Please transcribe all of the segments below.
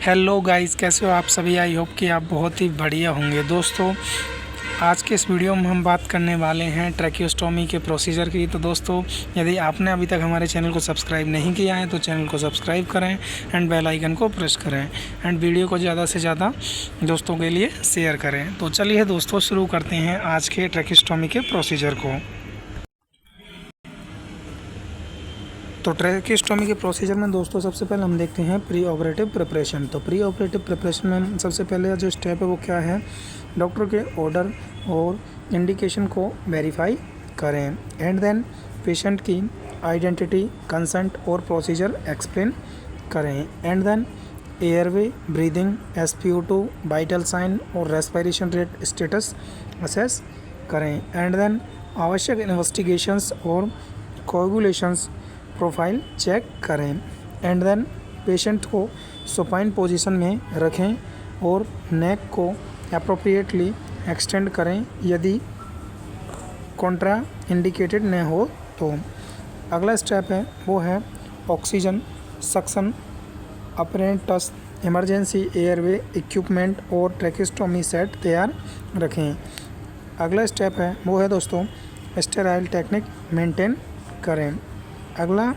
Hello guys, कैसे हो आप सभी। आई होप कि आप बहुत ही बढ़िया होंगे। दोस्तों, आज के इस वीडियो में हम बात करने वाले हैं ट्रैकियोस्टोमी के प्रोसीजर की। तो दोस्तों, यदि आपने अभी तक हमारे चैनल को सब्सक्राइब नहीं किया है तो चैनल को सब्सक्राइब करें एंड बेल आइकन को प्रेस करें एंड वीडियो को ज़्यादा से ज़्यादा दोस्तों के लिए शेयर करें। तो चलिए दोस्तों, शुरू करते हैं आज के ट्रैकियोस्टोमी के प्रोसीजर को। तो ट्रैकियोस्टोमी के प्रोसीजर में दोस्तों सबसे पहले हम देखते हैं प्री ऑपरेटिव प्रिपरेशन। तो प्री ऑपरेटिव प्रिपरेशन में सबसे पहले जो स्टेप है वो क्या है, डॉक्टर के ऑर्डर और इंडिकेशन को वेरीफाई करें एंड देन पेशेंट की आइडेंटिटी, कंसेंट और प्रोसीजर एक्सप्लेन करें and then airway, breathing, SpO2, vital sign और रेस्पिरेशन रेट स्टेटस असेस करें एंड देन आवश्यक इन्वेस्टिगेशंस और कोएगुलेशंस प्रोफाइल चेक करें एंड देन पेशेंट को सुपाइन पोजीशन में रखें और नेक को अप्रोप्रिएटली एक्सटेंड करें यदि कॉन्ट्रा इंडिकेटेड न हो तो। अगला स्टेप है वो है oxygen suction apparatus, emergency airway equipment और ट्रैकियोस्टोमी सेट तैयार रखें। अगला स्टेप है वो है दोस्तों स्टेराइल टेक्निक मेंटेन करें। अगला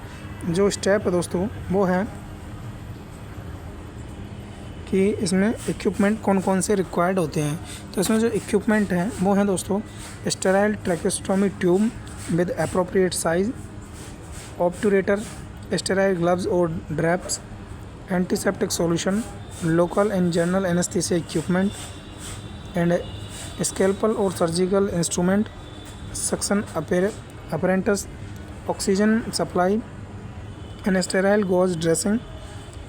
जो स्टेप है दोस्तों वो है कि इसमें इक्विपमेंट कौन कौन से रिक्वायर्ड होते हैं। तो इसमें जो इक्विपमेंट हैं वो हैं दोस्तों sterile tracheostomy tube with appropriate size, obturator, sterile gloves और drapes, antiseptic solution, local and general anaesthesia equipment and scalpel और surgical instrument, suction apparatus, oxygen supply and sterile gauze dressing,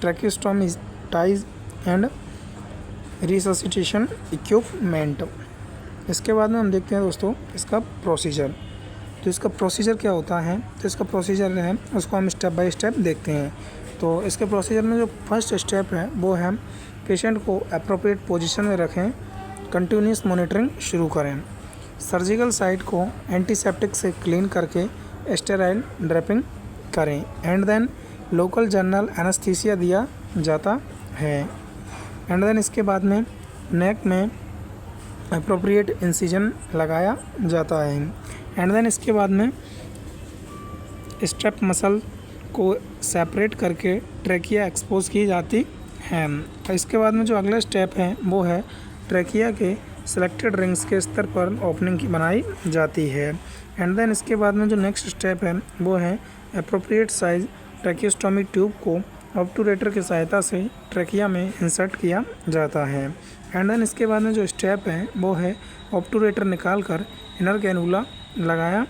tracheostomy ties and resuscitation equipment. इसके बाद में हम देखते हैं दोस्तों इसका प्रोसीजर। तो इसका प्रोसीजर क्या होता है, तो इसका प्रोसीजर है उसको हम स्टेप बाय स्टेप देखते हैं। तो इसके प्रोसीजर में जो फर्स्ट स्टेप है वो है पेशेंट को अप्रोप्रिएट पोजीशन में रखें, कंटिन्यूस मॉनिटरिंग शुरू करें, सर्जिकल साइट को एंटीसेप्टिक से क्लीन करके स्टेराइल ड्रेपिंग करें and then local general anaesthesia दिया जाता है एंड देन इसके बाद में नेक में अप्रोप्रिएट इंसिजन लगाया जाता है एंड देन इसके बाद में स्ट्रेप मसल को सेपरेट करके ट्रैकिया एक्सपोज की जाती है। इसके बाद में जो अगला स्टेप है वो है ट्रैकिया के सिलेक्टेड रिंग्स के स्तर पर ओपनिंग की बनाई जाती है एंड देन इसके बाद में जो नेक्स्ट स्टेप है वो है अप्रोप्रिएट साइज ट्रैकियोस्टोमी ट्यूब को ऑब्टूरेटर की सहायता से ट्रैकिया में इंसर्ट किया जाता है एंड देन इसके बाद में जो स्टेप है वो है ऑब्टूरेटर निकाल कर इनर कैनुला लगाया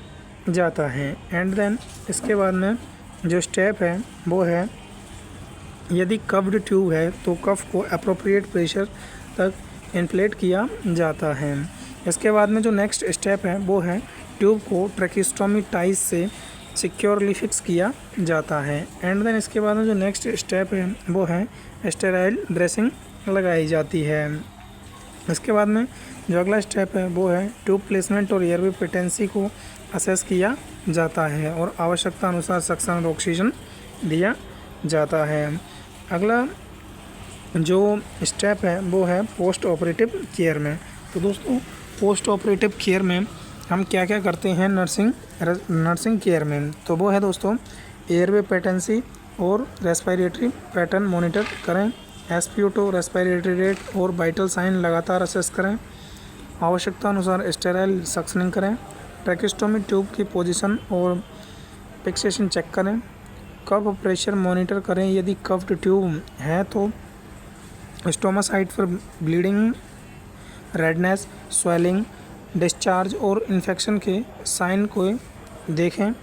जाता है एंड देन इसके बाद में जो स्टेप है वो है यदि कव्ड ट्यूब है तो कफ को अप्रोप्रिएट प्रेशर तक इन्फ्लेट किया जाता है। इसके बाद में जो नेक्स्ट स्टेप है वो है ट्यूब को ट्रैकियोस्टोमी टाइज से सिक्योरली फिक्स किया जाता है एंड देन इसके बाद में जो नेक्स्ट स्टेप है वो है स्टेराइल ड्रेसिंग लगाई जाती है। इसके बाद में जो अगला स्टेप है वो है ट्यूब प्लेसमेंट और एयरवे पेटेंसी को असेस किया जाता है और आवश्यकता अनुसार सक्शन और ऑक्सीजन दिया जाता है। अगला जो स्टेप है वो है पोस्ट ऑपरेटिव केयर में। तो दोस्तों, पोस्ट ऑपरेटिव केयर में हम क्या क्या करते हैं नर्सिंग केयर में, तो वो है दोस्तों एयरवे पेटेंसी और रेस्पिरेटरी पैटर्न मॉनिटर करें, SpO2, रेस्पिरेटरी रेट और वाइटल साइन लगातार असेस करें, आवश्यकता अनुसार स्टेराइल सक्शनिंग करें, ट्रैकियोस्टोमी ट्यूब की पोजीशन और फिक्सेशन चेक करें, कफ प्रेशर मॉनिटर करें, यदि कफ्ड ट्यूब है तो स्टोमा साइट पर ब्लीडिंग, रेडनेस, स्वेलिंग, डिस्चार्ज और इन्फेक्शन के साइन को देखें।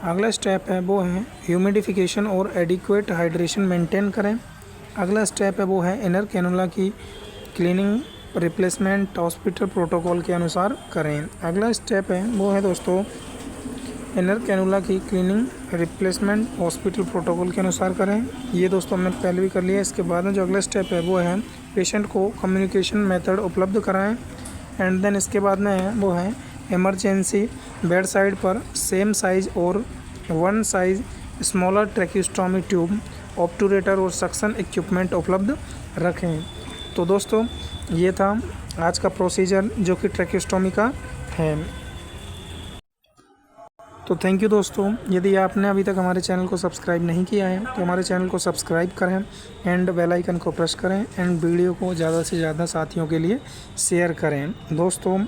अगला स्टेप है वो है ह्यूमिडिफिकेशन और एडिक्वेट हाइड्रेशन मेंटेन करें। अगला स्टेप है वो है इनर कैनुला की क्लीनिंग रिप्लेसमेंट हॉस्पिटल प्रोटोकॉल के अनुसार करें। अगला स्टेप है वो है दोस्तों इनर कैनुला की क्लीनिंग रिप्लेसमेंट हॉस्पिटल प्रोटोकॉल के अनुसार करें। ये दोस्तों हमने पहले भी कर लिया। इसके बाद में जो अगला स्टेप है वो है पेशेंट को कम्युनिकेशन मेथड उपलब्ध कराएं एंड देन इसके बाद में है वो है इमरजेंसी बेड साइड पर सेम साइज और one size smaller tracheostomy tube, obturator और सक्शन इक्विपमेंट उपलब्ध रखें। तो दोस्तों ये था आज का प्रोसीजर जो कि ट्रैकियोस्टोमी का है। तो थैंक यू दोस्तों, यदि आपने अभी तक हमारे चैनल को सब्सक्राइब नहीं किया है तो हमारे चैनल को सब्सक्राइब करें एंड बेल आइकन को प्रेस करें एंड वीडियो को ज़्यादा से ज़्यादा साथियों के लिए शेयर करें। दोस्तों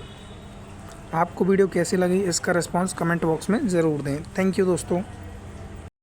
आपको वीडियो कैसी लगी इसका रिस्पांस कमेंट बॉक्स में ज़रूर दें। थैंक यू दोस्तों।